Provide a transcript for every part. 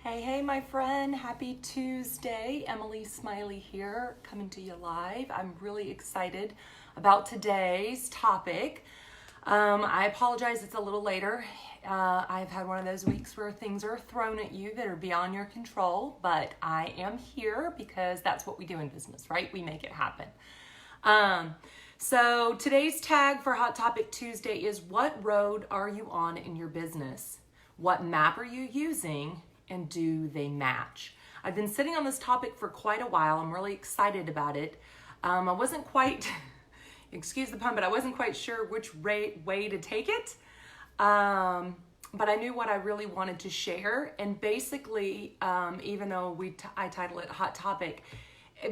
Hey, my friend. Happy Tuesday. Emily Smiley here, coming to you live. I'm really excited about today's topic. I apologize it's a little later. I've had one of those weeks where things are thrown at you that are beyond your control, but I am here because that's what we do in business, right? We make it happen. So today's tag for Hot Topic Tuesday is: what road are you on in your business? What map are you using? And do they match? I've been sitting on this topic for quite a while. I'm really excited about it. I wasn't quite, excuse the pun, but I wasn't quite sure which way to take it. But I knew what I really wanted to share. And basically, even though I title it Hot Topic,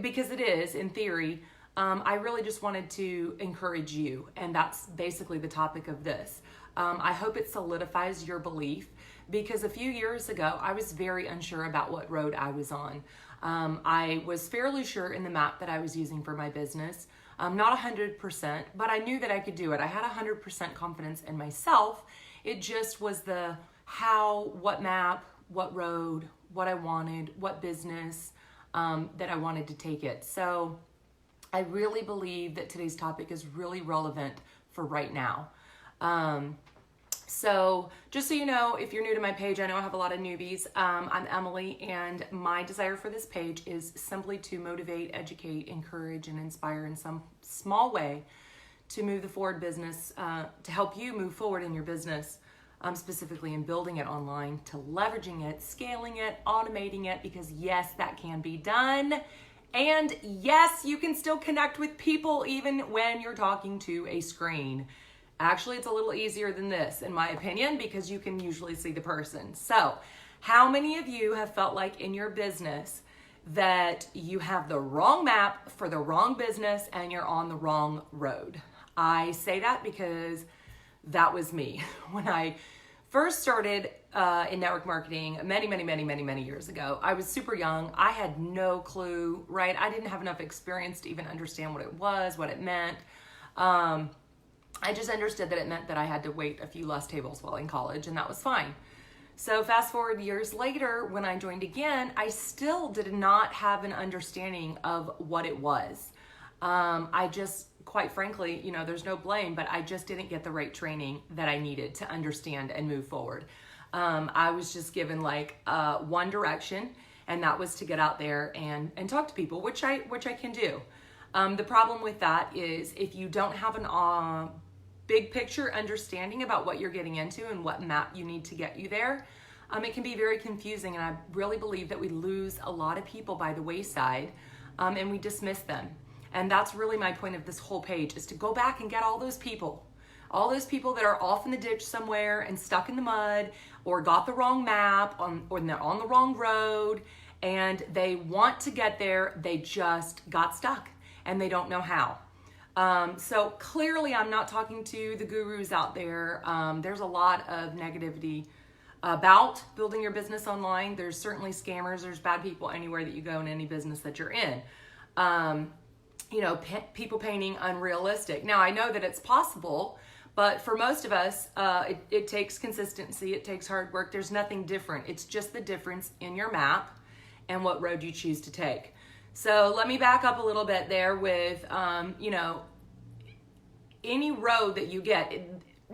because it is, in theory, I really just wanted to encourage you. And that's basically the topic of this. I hope it solidifies your belief, because a few years ago, I was very unsure about what road I was on. I was fairly sure in the map that I was using for my business. Not 100%, but I knew that I could do it. I had 100% confidence in myself. It just was the how, what map, what road, what I wanted, what business that I wanted to take it. So I really believe that today's topic is really relevant for right now. So just so you know, if you're new to my page, I know I have a lot of newbies. I'm Emily, and my desire for this page is simply to motivate, educate, encourage, and inspire in some small way to move the forward business, to help you move forward in your business, specifically in building it online, to leveraging it, scaling it, automating it, because yes, that can be done. And yes, you can still connect with people even when you're talking to a screen. Actually, it's a little easier than this, in my opinion, because you can usually see the person. So, how many of you have felt like in your business that you have the wrong map for the wrong business and you're on the wrong road? I say that because that was me. When I first started in network marketing many years ago, I was super young. I had no clue, right? I didn't have enough experience to even understand what it was, what it meant. I just understood that it meant that I had to wait a few less tables while in college, and that was fine. So fast forward years later, when I joined again, I still did not have an understanding of what it was. I just, quite frankly, there's no blame, but I just didn't get the right training that I needed to understand and move forward. I was just given one direction, and that was to get out there and talk to people, which I can do. The problem with that is if you don't have an big picture understanding about what you're getting into and what map you need to get you there, it can be very confusing. And I really believe that we lose a lot of people by the wayside, and we dismiss them. And that's really my point of this whole page, is to go back and get all those people that are off in the ditch somewhere and stuck in the mud, or got the wrong map, or they're on the wrong road, and they want to get there, they just got stuck and they don't know how. So clearly I'm not talking to the gurus out there. There's a lot of negativity about building your business online. There's certainly scammers. There's bad people anywhere that you go in any business that you're in. People painting unrealistic. Now I know that it's possible, but for most of us, it takes consistency. It takes hard work. There's nothing different. It's just the difference in your map and what road you choose to take. So let me back up a little bit there with, any road that you get.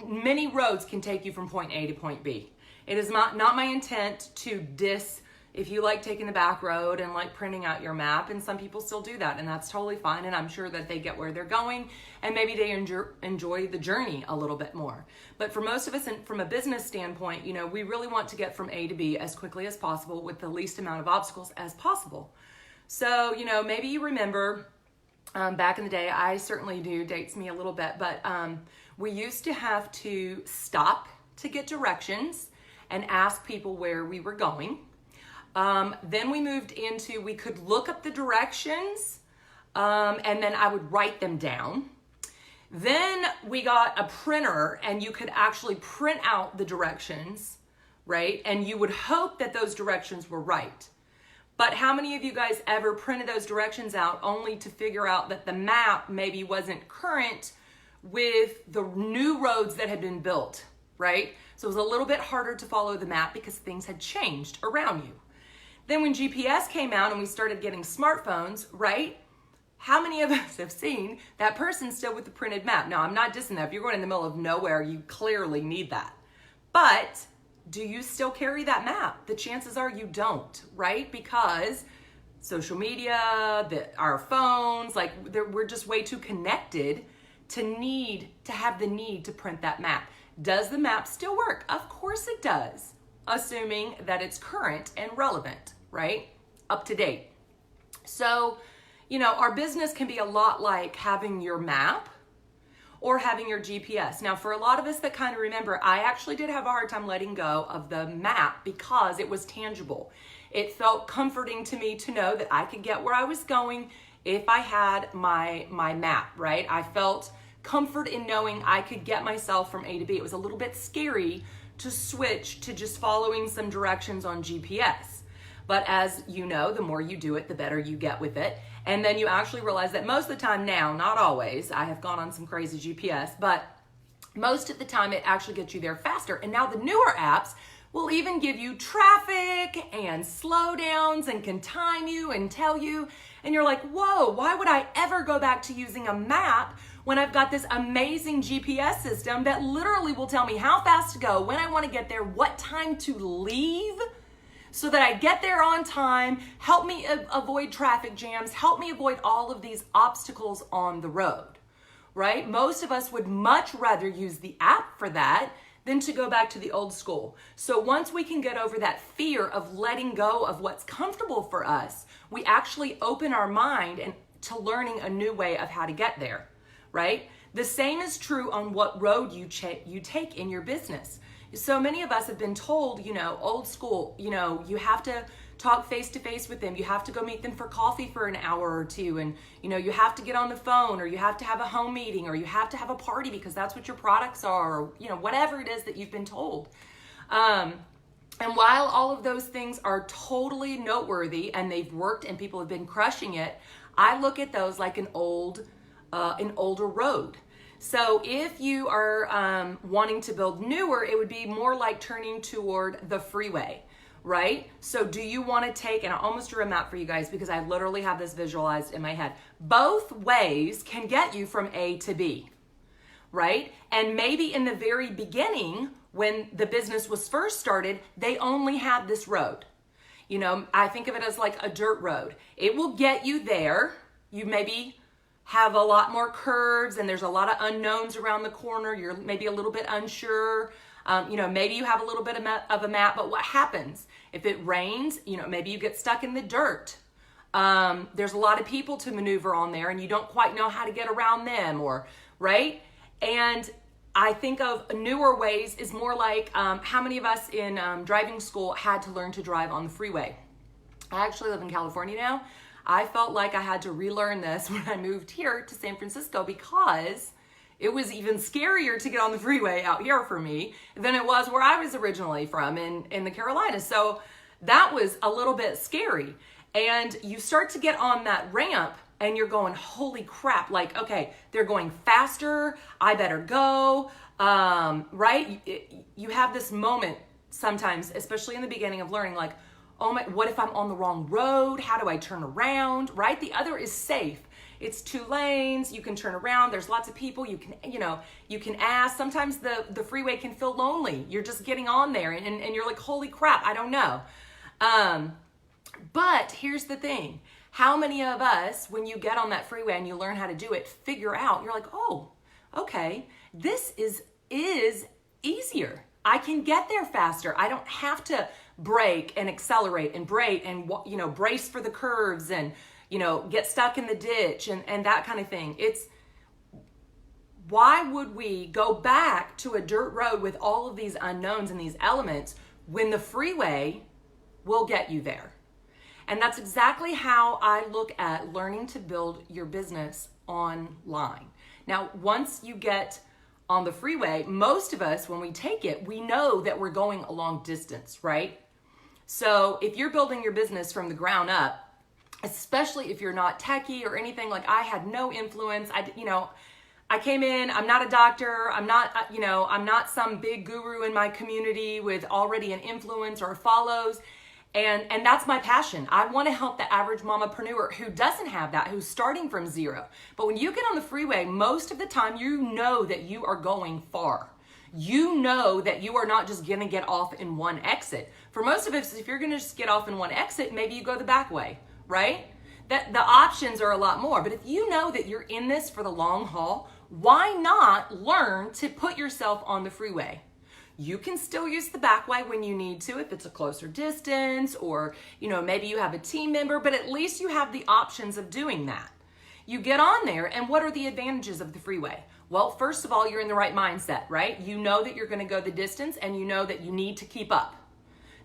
Many roads can take you from point A to point B. It is not my intent to diss if you like taking the back road and like printing out your map, and some people still do that, and that's totally fine, and I'm sure that they get where they're going, and maybe they enjoy the journey a little bit more. But for most of us, and from a business standpoint, we really want to get from A to B as quickly as possible with the least amount of obstacles as possible. So, maybe you remember back in the day, I certainly do, dates me a little bit, but we used to have to stop to get directions and ask people where we were going. Then we moved into, we could look up the directions, and then I would write them down. Then we got a printer, and you could actually print out the directions, right? And you would hope that those directions were right. But how many of you guys ever printed those directions out only to figure out that the map maybe wasn't current with the new roads that had been built, right? So it was a little bit harder to follow the map because things had changed around you. Then when GPS came out and we started getting smartphones, right? How many of us have seen that person still with the printed map? Now, I'm not dissing that. If you're going in the middle of nowhere, you clearly need that. But do you still carry that map? The chances are you don't, right? Because social media, our phones, like we're just way too connected to have the need to print that map. Does the map still work? Of course it does, assuming that it's current and relevant, right? Up to date. So, our business can be a lot like having your map or having your GPS. Now, for a lot of us that kind of remember, I actually did have a hard time letting go of the map because it was tangible. It felt comforting to me to know that I could get where I was going if I had my map, right? I felt comfort in knowing I could get myself from A to B. It was a little bit scary to switch to just following some directions on GPS. But as you know, the more you do it, the better you get with it. And then you actually realize that most of the time now, not always, I have gone on some crazy GPS, but most of the time it actually gets you there faster. And now the newer apps will even give you traffic and slowdowns and can time you and tell you. And you're like, whoa, why would I ever go back to using a map when I've got this amazing GPS system that literally will tell me how fast to go, when I want to get there, what time to leave, so that I get there on time, help me avoid traffic jams, help me avoid all of these obstacles on the road, right? Most of us would much rather use the app for that than to go back to the old school. So once we can get over that fear of letting go of what's comfortable for us, we actually open our mind and to learning a new way of how to get there, right? The same is true on what road you take in your business. So many of us have been told, old school, you have to talk face to face with them. You have to go meet them for coffee for an hour or two. And, you have to get on the phone, or you have to have a home meeting, or you have to have a party because that's what your products are, or, whatever it is that you've been told. And while all of those things are totally noteworthy and they've worked and people have been crushing it, I look at those like an older road. So if you are wanting to build newer, it would be more like turning toward the freeway, right? So do you want to take, and I almost drew a map for you guys because I literally have this visualized in my head. Both ways can get you from A to B, right? And maybe in the very beginning, when the business was first started, they only had this road. I think of it as like a dirt road. It will get you there. You maybe have a lot more curves and there's a lot of unknowns around the corner. You're maybe a little bit unsure. Maybe you have a little bit of a map, but what happens if it rains? Maybe you get stuck in the dirt. There's a lot of people to maneuver on there and you don't quite know how to get around them, right? And I think of newer ways is more like how many of us in driving school had to learn to drive on the freeway? I actually live in California now. I felt like I had to relearn this when I moved here to San Francisco because it was even scarier to get on the freeway out here for me than it was where I was originally from in the Carolinas. So that was a little bit scary. And you start to get on that ramp and you're going, holy crap, like, okay, they're going faster. I better go, right? You have this moment sometimes, especially in the beginning of learning, like, oh my, what if I'm on the wrong road? How do I turn around, right? The other is safe. It's 2 lanes, you can turn around, there's lots of people, you can ask. Sometimes the freeway can feel lonely. You're just getting on there and you're like, holy crap, I don't know. But here's the thing. How many of us, when you get on that freeway and you learn how to do it, figure out, you're like, oh, okay, this is easier. I can get there faster. I don't have to brake and accelerate and brake and, brace for the curves and, get stuck in the ditch and that kind of thing. Why would we go back to a dirt road with all of these unknowns and these elements when the freeway will get you there? And that's exactly how I look at learning to build your business online. Now, once you get on the freeway, most of us, when we take it, we know that we're going a long distance, right? So if you're building your business from the ground up, especially if you're not techie or anything, like I had no influence. I came in, I'm not a doctor. I'm not some big guru in my community with already an influence or follows. And that's my passion. I want to help the average mamapreneur who doesn't have that, who's starting from zero. But when you get on the freeway, most of the time you know that you are going far. You know that you are not just going to get off in one exit. For most of us, if you're going to just get off in one exit, maybe you go the back way, right? That the options are a lot more. But if you know that you're in this for the long haul, why not learn to put yourself on the freeway? You can still use the back way when you need to, if it's a closer distance, or, maybe you have a team member, but at least you have the options of doing that. You get on there, and what are the advantages of the freeway? Well, first of all, you're in the right mindset, right? You know that you're going to go the distance, and you know that you need to keep up.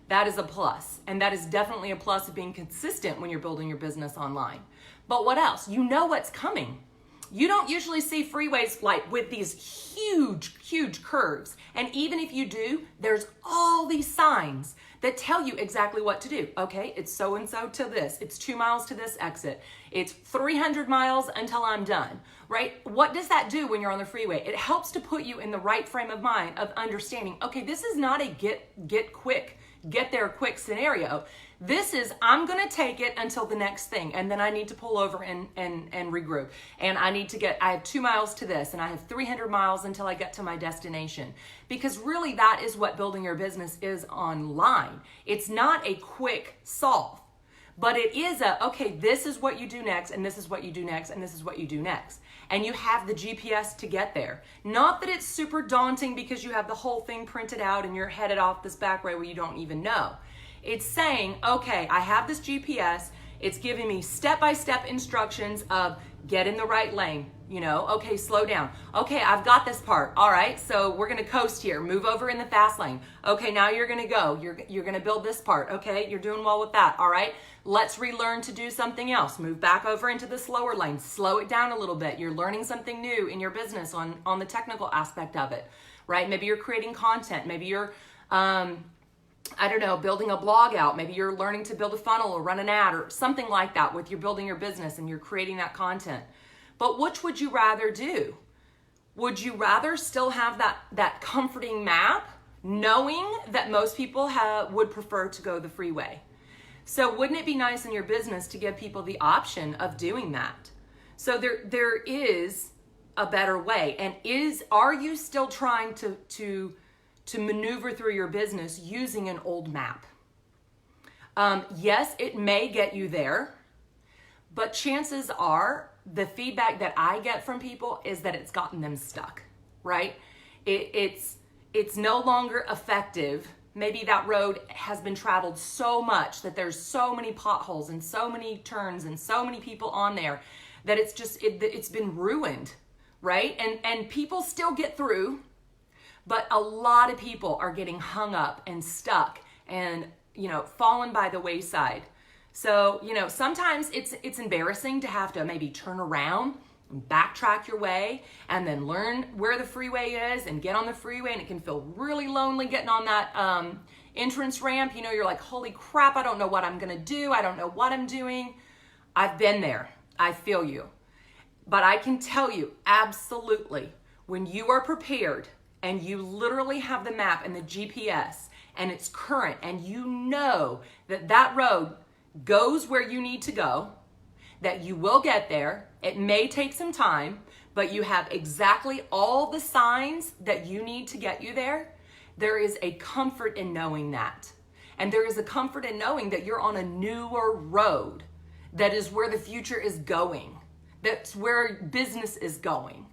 That is a plus, and that is definitely a plus of being consistent when you're building your business online. But what else? You know what's coming. You don't usually see freeways like with these huge curves. And even if you do, there's all these signs that tell you exactly what to do. Okay, it's so-and-so to this. It's 2 miles to this exit. It's 300 miles until I'm done, right? What does that do when you're on the freeway? It helps to put you in the right frame of mind of understanding, okay, this is not a get there quick scenario. This is, I'm going to take it until the next thing, and then I need to pull over and regroup. And I have 2 miles to this, and I have 300 miles until I get to my destination. Because really that is what building your business is online. It's not a quick solve, but it is okay, this is what you do next, and this is what you do next, and this is what you do next. And you have the GPS to get there. Not that it's super daunting because you have the whole thing printed out and you're headed off this back way where you don't even know. It's saying, okay, I have this GPS. It's giving me step-by-step instructions of get in the right lane, okay, slow down. Okay, I've got this part. All right, so we're gonna coast here. Move over in the fast lane. Okay, now you're gonna go. You're gonna build this part. Okay, you're doing well with that. All right, let's relearn to do something else. Move back over into the slower lane. Slow it down a little bit. You're learning something new in your business on the technical aspect of it, right? Maybe you're creating content. Maybe you're, building a blog out. Maybe you're learning to build a funnel or run an ad or something like that with you're building your business and you're creating that content. But which would you rather do? Would you rather still have that comforting map, knowing that most people would prefer to go the freeway? So wouldn't it be nice in your business to give people the option of doing that? So there is a better way. And are you still trying to maneuver through your business using an old map? Yes, it may get you there, but chances are the feedback that I get from people is that it's gotten them stuck, right? It's no longer effective. Maybe that road has been traveled so much that there's so many potholes and so many turns and so many people on there that it's been ruined, right? And people still get through, but a lot of people are getting hung up and stuck and, fallen by the wayside. So, sometimes it's embarrassing to have to maybe turn around, backtrack your way, and then learn where the freeway is and get on the freeway. And it can feel really lonely getting on that entrance ramp. You're like, holy crap, I don't know what I'm going to do. I don't know what I'm doing. I've been there. I feel you. But I can tell you, absolutely, when you are prepared and you literally have the map and the GPS and it's current and you know that road goes where you need to go, that you will get there. It may take some time, but you have exactly all the signs that you need to get you there. There is a comfort in knowing that. And there is a comfort in knowing that you're on a newer road that is where the future is going. That's where business is going.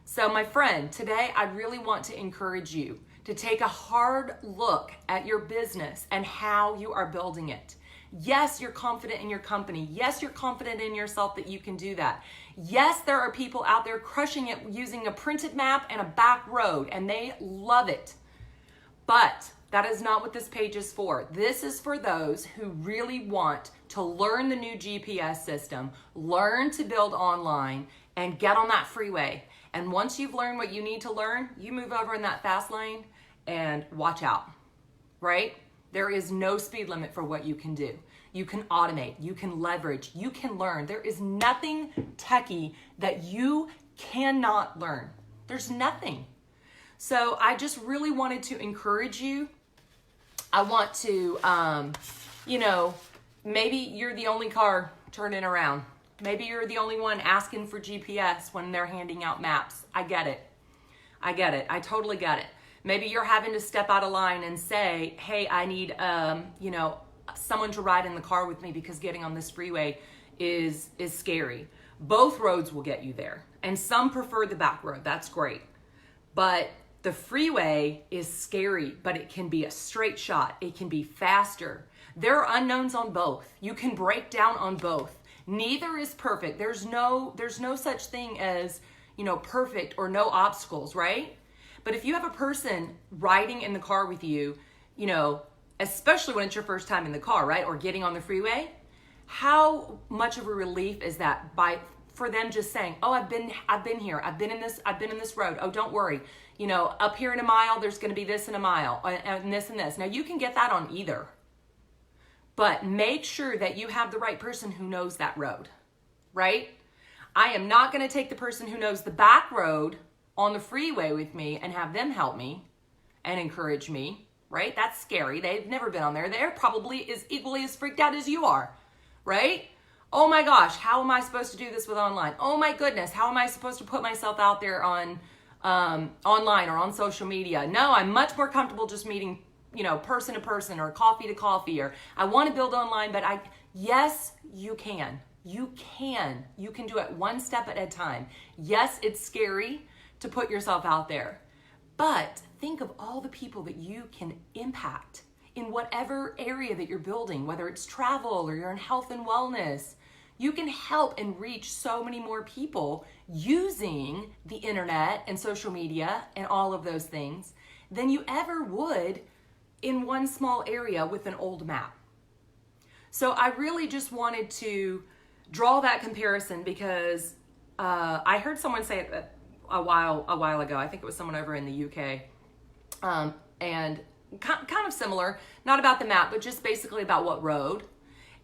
So my friend, today I really want to encourage you to take a hard look at your business and how you are building it. Yes, you're confident in your company. Yes, you're confident in yourself that you can do that. Yes, there are people out there crushing it using a printed map and a back road, and they love it. But that is not what this page is for. This is for those who really want to learn the new GPS system, learn to build online, and get on that freeway. And once you've learned what you need to learn, you move over in that fast lane and watch out, right? There is no speed limit for what you can do. You can automate, you can leverage, you can learn. There is nothing techie that you cannot learn. There's nothing. So I just really wanted to encourage you. I want to you know, maybe you're the only car turning around. Maybe you're the only one asking for GPS when they're handing out maps. I get it. I totally get it. Maybe you're having to step out of line and say, hey, I need, you know, someone to ride in the car with me because getting on this freeway is scary. Both roads will get you there. And some prefer the back road. That's great. But the freeway is scary, but it can be a straight shot. It can be faster. There are unknowns on both. You can break down on both. Neither is perfect. There's no such thing as, you know, perfect or no obstacles, right? But if you have a person riding in the car with you, you know, especially when it's your first time in the car, right? Or getting on the freeway, how much of a relief is that for them just saying, oh, I've been here. I've been in this road. Oh, don't worry. You know, up here in a mile, there's going to be this in a mile and this and this. Now you can get that on either. But make sure that you have the right person who knows that road, right? I am not going to take the person who knows the back road on the freeway with me and have them help me and encourage me, right? That's scary. They've never been on there. They're probably as equally as freaked out as you are, right? Oh my gosh, how am I supposed to do this with online? Oh my goodness, how am I supposed to put myself out there on online or on social media? No, I'm much more comfortable just meeting, you know, person to person or coffee to coffee, or I want to build online, but yes, you can. You can do it one step at a time. Yes, it's scary to put yourself out there, but think of all the people that you can impact in whatever area that you're building, whether it's travel or you're in health and wellness. You can help and reach so many more people using the internet and social media and all of those things than you ever would in one small area with an old map. So I really just wanted to draw that comparison because I heard someone say it a while ago. I think it was someone over in the UK, and kind of similar, not about the map, but just basically about what road.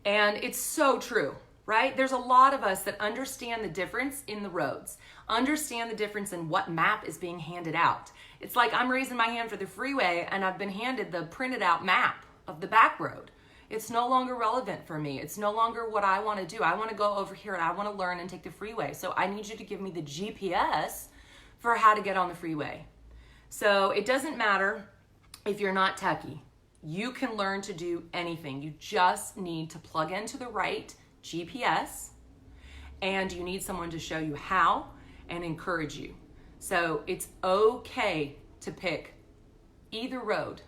And it's so true, right? There's a lot of us that understand the difference in the roads, understand the difference in what map is being handed out. It's like I'm raising my hand for the freeway and I've been handed the printed out map of the back road. It's no longer relevant for me. It's no longer what I want to do. I want to go over here and I want to learn and take the freeway. So I need you to give me the GPS for how to get on the freeway. So it doesn't matter if you're not techie. You can learn to do anything. You just need to plug into the right GPS and you need someone to show you how and encourage you. So it's okay to pick either road.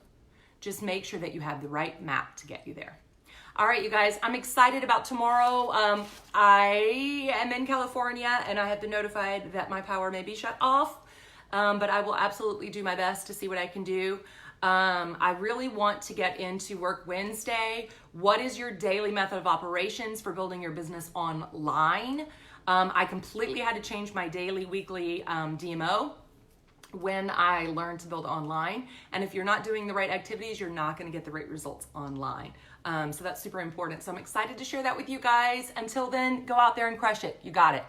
Just make sure that you have the right map to get you there. All right, you guys, I'm excited about tomorrow. I am in California and I have been notified that my power may be shut off, but I will absolutely do my best to see what I can do. I really want to get into Work Wednesday. What is your daily method of operations for building your business online? I completely had to change my daily, weekly DMO when I learned to build online. And if you're not doing the right activities, you're not going to get the right results online. So that's super important. So I'm excited to share that with you guys. Until then, go out there and crush it. You got it.